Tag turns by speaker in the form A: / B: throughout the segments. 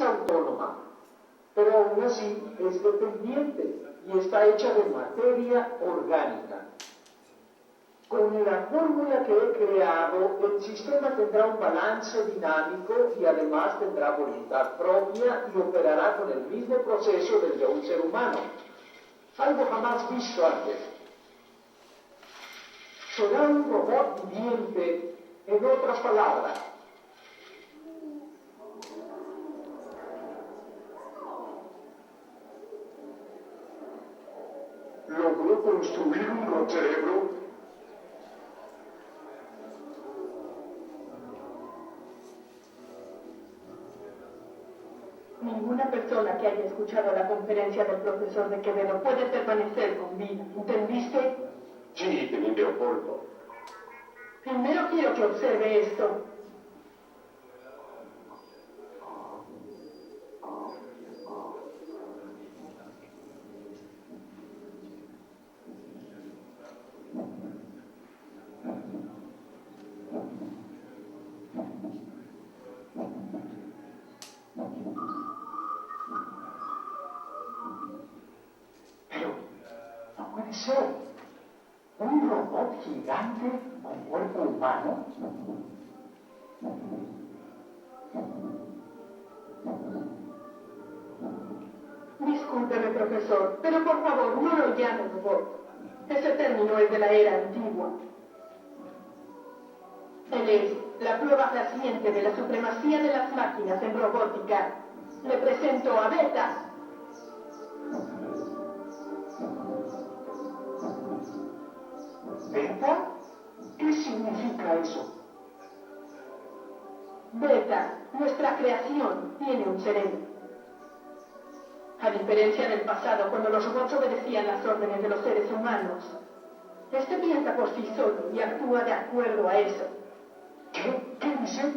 A: es autónoma, pero aún así es dependiente y está hecha de materia orgánica. Con la fórmula que he creado, el sistema tendrá un balance dinámico y además tendrá voluntad propia y operará con el mismo proceso del de un ser humano. Algo jamás visto antes. Será un robot viviente, en otras palabras.
B: ¿Logró construir un gran cerebro?
C: Ninguna persona que haya escuchado la conferencia del profesor de Quevedo puede permanecer con vida. ¿Entendiste?
B: Sí, teniente Leopoldo.
C: Primero quiero que observe esto.
A: Pero no puede ser. ¿Un robot gigante con cuerpo humano?
C: Discúlpeme, profesor, pero por favor, no lo llame robot. Ese término es de la era antigua. Él es la prueba fehaciente de la supremacía de las máquinas en robótica. Le presento a Beta.
A: ¿Beta? ¿Qué significa eso?
C: Beta, nuestra creación, tiene un cerebro. A diferencia del pasado, cuando los robots obedecían las órdenes de los seres humanos, este piensa por sí solo y actúa de acuerdo a eso.
A: ¿Qué dice?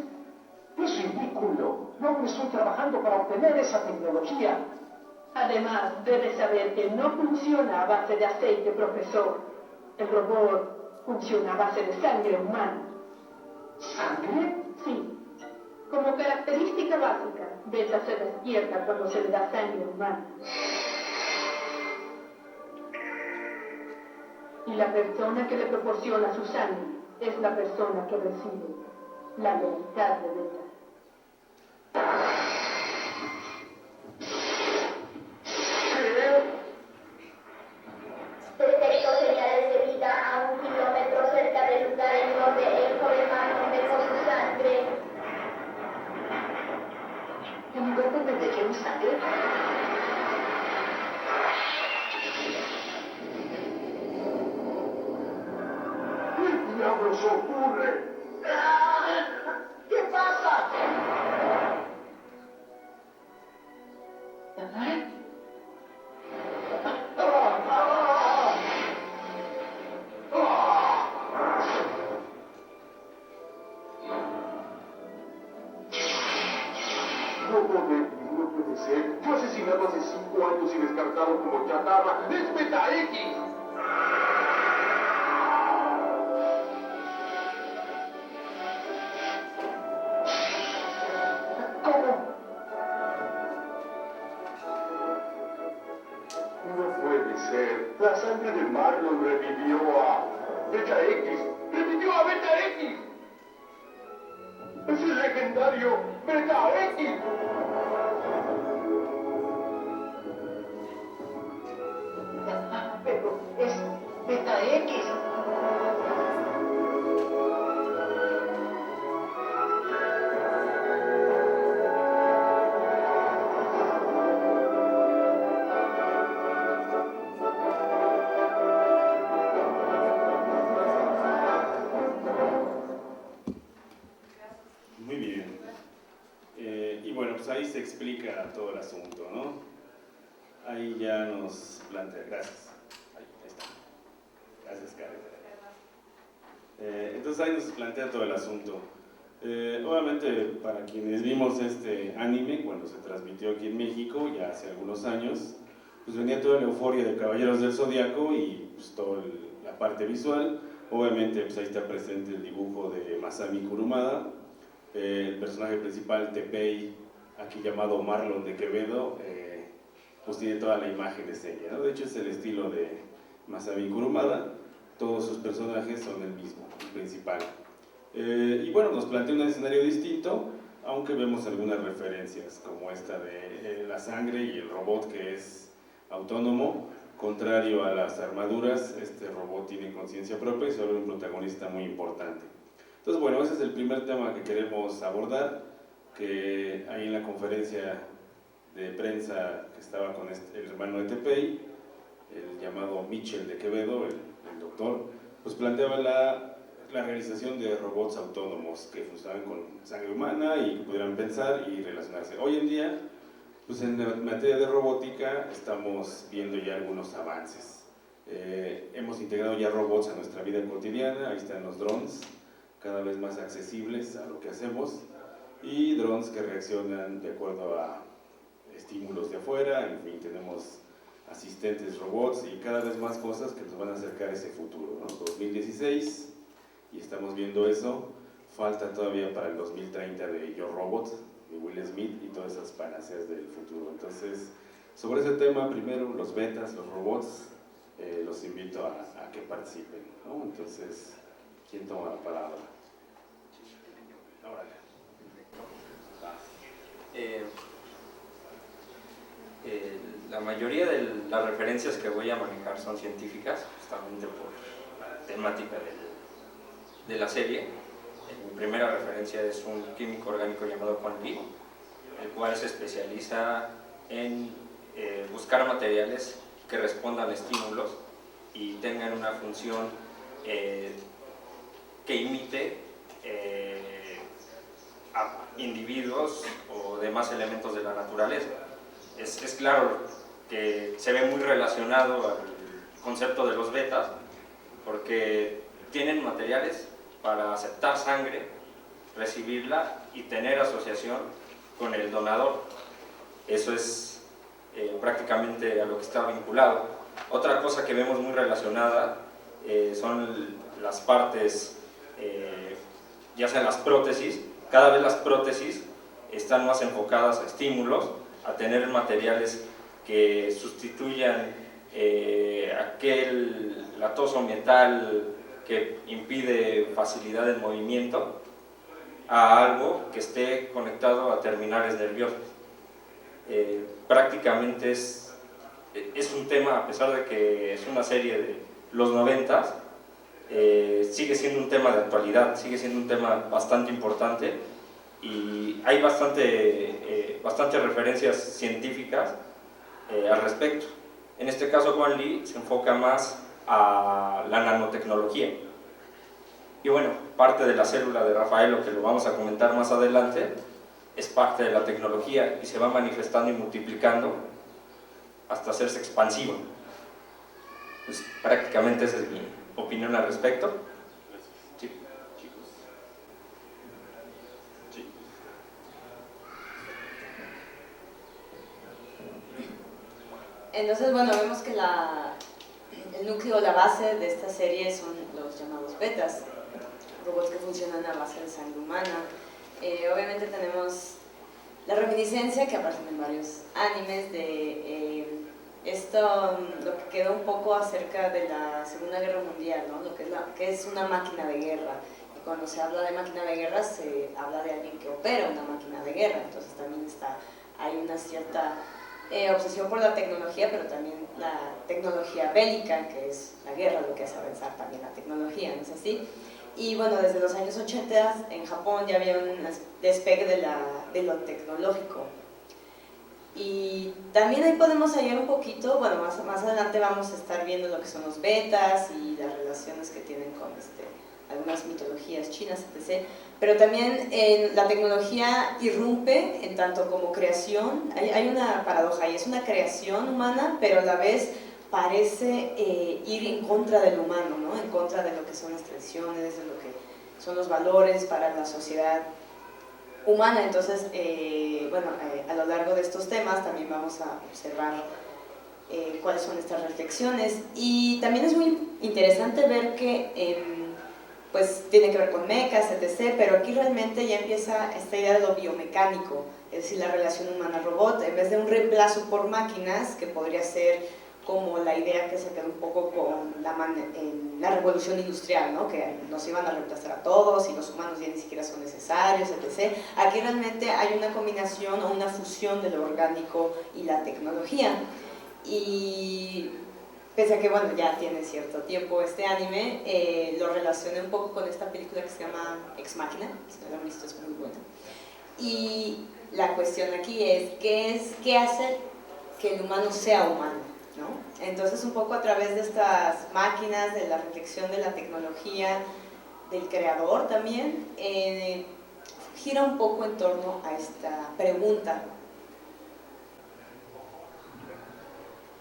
A: Es ridículo. No estoy trabajando para obtener esa tecnología.
C: Además, debe saber que no funciona a base de aceite, profesor. El robot funciona a base de sangre humana.
A: ¿Sangre?
C: Sí. Como característica básica, Beta se despierta cuando se le da sangre humana. Y la persona que le proporciona su sangre es la persona que recibe la lealtad de Beta.
D: Detectó señales de vida a 1 kilómetro cerca del lugar en donde el joven Magnum dejó su sangre.
C: ¿El lugar donde dejé mi sangre?
B: ¿Qué diablos ocurre?
A: ¿Qué pasa?
B: No puede ser. Fue asesinado hace 5 años y descartado como chatarra. ¡Es Beta X!
A: ¿Cómo?
B: No puede ser. La sangre de Marlon revivió a Beta X. ¡Revivió a Beta X! ¡Es el legendario Beta X!
A: Pero es Beta X.
E: Muy bien. Y bueno, pues ahí se explica todo el asunto, ¿no? Ahí ya nos plantea. Gracias. Ahí está. Gracias, Karen. Entonces ahí nos plantea todo el asunto. Obviamente, para quienes vimos este anime cuando se transmitió aquí en México, ya hace algunos años, pues venía toda la euforia de Caballeros del Zodiaco y pues toda la parte visual. Obviamente, pues ahí está presente el dibujo de Masami Kurumada. El personaje principal, Teppei, aquí llamado Marlon de Quevedo, pues tiene toda la imagen de serie, ¿no? De hecho es el estilo de Masami Kurumada, todos sus personajes son el mismo, el principal. Y bueno, nos plantea un escenario distinto, aunque vemos algunas referencias, como esta de la sangre y el robot que es autónomo, contrario a las armaduras, este robot tiene conciencia propia y se vuelve un protagonista muy importante. Entonces, bueno, ese es el primer tema que queremos abordar, que ahí en la conferencia de prensa que estaba con el hermano de Tepei, el llamado Michel de Quevedo, el doctor, pues planteaba la realización de robots autónomos que funcionaban con sangre humana y que pudieran pensar y relacionarse. Hoy en día, pues en materia de robótica estamos viendo ya algunos avances. Hemos integrado ya robots a nuestra vida cotidiana, ahí están los drones, cada vez más accesibles a lo que hacemos, y drones que reaccionan de acuerdo a estímulos de afuera. En fin, tenemos asistentes robots y cada vez más cosas que nos van a acercar a ese futuro, ¿no? 2016, y estamos viendo eso. Falta todavía para el 2030 de Yo Robot, de Will Smith y todas esas panaceas del futuro. Entonces, sobre ese tema, primero los betas, los robots, los invito a que participen, ¿no? Entonces, ¿quién toma la palabra? Órale.
F: La mayoría de las referencias que voy a manejar son científicas, justamente por la temática de la serie. Mi primera referencia es un químico orgánico llamado Quan Li, el cual se especializa en buscar materiales que respondan a estímulos y tengan una función que imite a individuos o demás elementos de la naturaleza. Es claro que se ve muy relacionado al concepto de los betas, porque tienen materiales para aceptar sangre, recibirla y tener asociación con el donador. Eso es prácticamente a lo que está vinculado. Otra cosa que vemos muy relacionada son las partes, ya sean las prótesis. Cada vez las prótesis están más enfocadas a estímulos, a tener materiales que sustituyan aquel latoso metal que impide facilidad de movimiento a algo que esté conectado a terminales nerviosos. Prácticamente es un tema, a pesar de que es una serie de los 90s, sigue siendo un tema de actualidad, sigue siendo un tema bastante importante, y hay bastantes referencias científicas al respecto. En este caso, Quan Li se enfoca más a la nanotecnología. Y bueno, parte de la célula de Rafaelo, que lo vamos a comentar más adelante, es parte de la tecnología y se va manifestando y multiplicando hasta hacerse expansiva. Pues prácticamente esa es mi opinión al respecto. Sí.
E: Sí.
G: Entonces, bueno, vemos que el núcleo, la base de esta serie son los llamados betas, robots que funcionan a base de sangre humana. Obviamente tenemos la reminiscencia que aparecen en varios animes de esto, lo que quedó un poco acerca de la Segunda Guerra Mundial, ¿no? Lo que es una máquina de guerra. Y cuando se habla de máquina de guerra, se habla de alguien que opera una máquina de guerra. Entonces también hay una cierta obsesión por la tecnología, pero también la tecnología bélica, que es la guerra lo que hace avanzar también la tecnología, ¿no es así? Y bueno, desde los años 80 en Japón ya había un despegue de lo tecnológico. Y también ahí podemos hallar un poquito, bueno, más adelante vamos a estar viendo lo que son los betas y las relaciones que tienen con algunas mitologías chinas, etc. Pero también la tecnología irrumpe en tanto como creación. Hay una paradoja y es una creación humana, pero a la vez parece ir en contra del humano, ¿no? En contra de lo que son las tradiciones, de lo que son los valores para la sociedad humana. Entonces, a lo largo de estos temas también vamos a observar cuáles son estas reflexiones. Y también es muy interesante ver que pues tiene que ver con mecas, etc., pero aquí realmente ya empieza esta idea de lo biomecánico, es decir, la relación humana-robot, en vez de un reemplazo por máquinas, que podría ser como la idea que se quedó un poco con en la revolución industrial, ¿no? Que nos iban a reemplazar a todos y los humanos ya ni siquiera son necesarios, etc. Aquí realmente hay una combinación o una fusión de lo orgánico y la tecnología. Y pese a que, bueno, ya tiene cierto tiempo este anime, lo relacioné un poco con esta película que se llama Ex Machina, si no lo han visto, es muy buena. Y la cuestión aquí es, ¿qué hace que el humano sea humano? ¿No? Entonces, un poco a través de estas máquinas, de la reflexión de la tecnología, del creador también, gira un poco en torno a esta pregunta.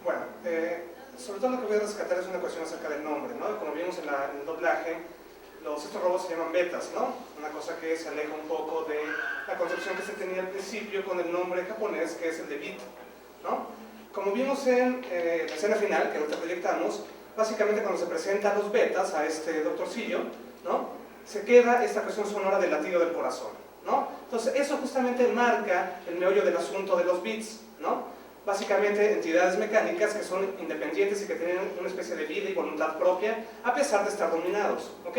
H: Bueno, sobre todo lo que voy a rescatar es una cuestión acerca del nombre, ¿no? Como vimos en el doblaje, estos robots se llaman betas, ¿no? Una cosa que se aleja un poco de la concepción que se tenía al principio con el nombre japonés, que es el de bit, ¿no? Como vimos en la escena final, que ahorita proyectamos, básicamente cuando se presenta a los betas, a este doctorcillo, ¿no? Se queda esta cuestión sonora del latido del corazón, ¿no? Entonces, eso justamente marca el meollo del asunto de los bits, ¿no? Básicamente entidades mecánicas que son independientes y que tienen una especie de vida y voluntad propia, a pesar de estar dominados, ¿ok?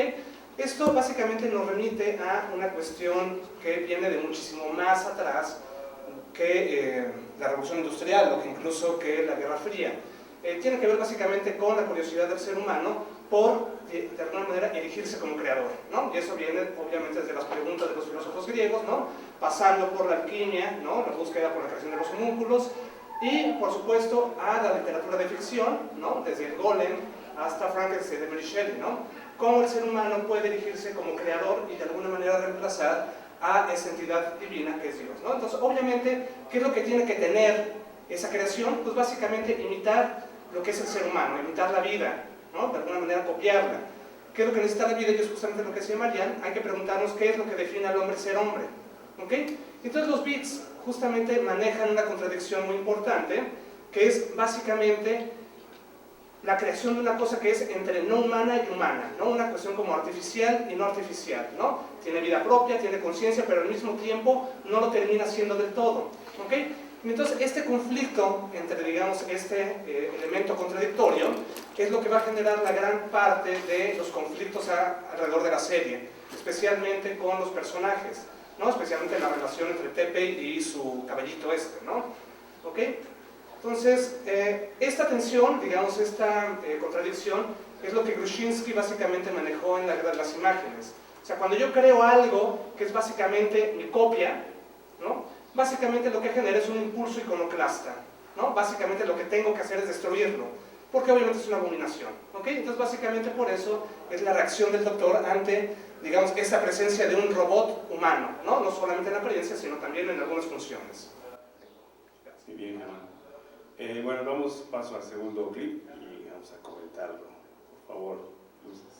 H: Esto básicamente nos remite a una cuestión que viene de muchísimo más atrás que la revolución industrial o que incluso que la Guerra Fría. Tiene que ver básicamente con la curiosidad del ser humano por, de alguna manera, erigirse como creador, ¿no? Y eso viene obviamente desde las preguntas de los filósofos griegos, ¿no? Pasando por la alquimia, ¿no? La búsqueda por la creación de los homúnculos y, por supuesto, a la literatura de ficción, ¿no? Desde el Golem hasta Frankenstein de Mary Shelley, ¿no? Cómo el ser humano puede erigirse como creador y de alguna manera reemplazar a esa entidad divina que es Dios, ¿no? Entonces, obviamente, ¿qué es lo que tiene que tener esa creación? Pues básicamente imitar lo que es el ser humano, imitar la vida, ¿no? De alguna manera copiarla. ¿Qué es lo que necesita la vida? Y es justamente lo que decía Marian, hay que preguntarnos qué es lo que define al hombre ser hombre, ¿ok? Entonces los bits justamente manejan una contradicción muy importante, que es básicamente la creación de una cosa que es entre no humana y humana, ¿no? Una cuestión como artificial y no artificial, ¿no? Tiene vida propia, tiene conciencia, pero al mismo tiempo no lo termina siendo del todo, ¿ok? Entonces este conflicto entre, digamos, este elemento contradictorio es lo que va a generar la gran parte de los conflictos alrededor de la serie, especialmente con los personajes, ¿no? Especialmente la relación entre Tepe y su caballito ¿no? ¿Ok? Entonces, esta tensión, digamos, esta contradicción, es lo que Grushinsky básicamente manejó en la guerra de las imágenes. O sea, cuando yo creo algo que es básicamente mi copia, ¿no? Básicamente lo que genera es un impulso iconoclasta, ¿no? Básicamente lo que tengo que hacer es destruirlo, porque obviamente es una abominación, ¿ok? Entonces, básicamente por eso es la reacción del doctor ante, digamos, esa presencia de un robot humano, ¿no? No solamente en la apariencia, sino también en algunas funciones.
E: Sí, bien, Germán. Bueno, damos paso al segundo clip y vamos a comentarlo. Por favor, luces.